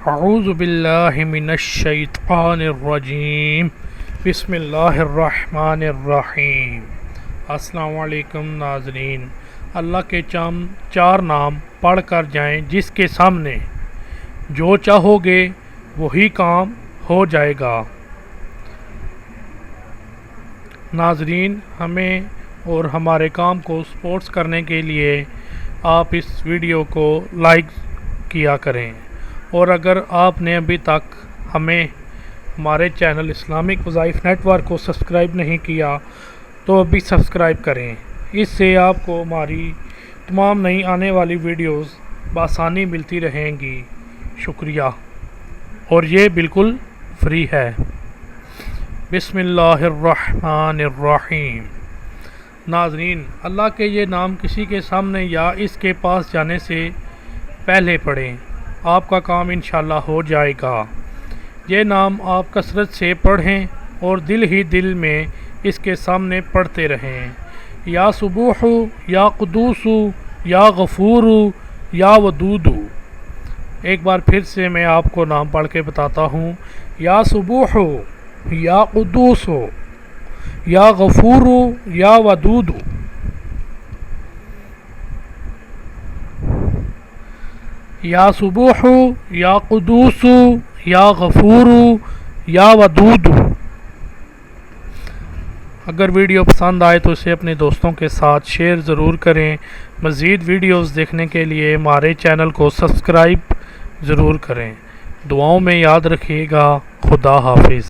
اعوذ باللہ من الشیطان الرجیم بسم اللہ الرحمن الرحیم۔ السلام علیکم ناظرین، اللہ کے چار نام پڑھ کر جائیں جس کے سامنے جو چاہو گے وہی کام ہو جائے گا۔ ناظرین، ہمیں اور ہمارے کام کو سپورٹس کرنے کے لیے آپ اس ویڈیو کو لائک کیا کریں، اور اگر آپ نے ابھی تک ہمارے چینل اسلامک وظائف نیٹ ورک کو سبسکرائب نہیں کیا تو ابھی سبسکرائب کریں۔ اس سے آپ کو ہماری تمام نئی آنے والی ویڈیوز بآسانی ملتی رہیں گی۔ شکریہ، اور یہ بالکل فری ہے۔ بسم اللہ الرحمن الرحیم۔ ناظرین، اللہ کے یہ نام کسی کے سامنے یا اس کے پاس جانے سے پہلے پڑھیں، آپ کا کام انشاءاللہ ہو جائے گا۔ یہ نام آپ کثرت سے پڑھیں اور دل ہی دل میں اس کے سامنے پڑھتے رہیں۔ یا سبوح، یا قدوس، یا غفور، یا ودود۔ ایک بار پھر سے میں آپ کو نام پڑھ کے بتاتا ہوں۔ یا سبوح، یا قدوس، یا غفور، یا ودود۔ یا سبوح، یا قدوس، یا غفور، یا ودود۔ اگر ویڈیو پسند آئے تو اسے اپنے دوستوں کے ساتھ شیئر ضرور کریں۔ مزید ویڈیوز دیکھنے کے لیے ہمارے چینل کو سبسکرائب ضرور کریں۔ دعاؤں میں یاد رکھیے گا۔ خدا حافظ۔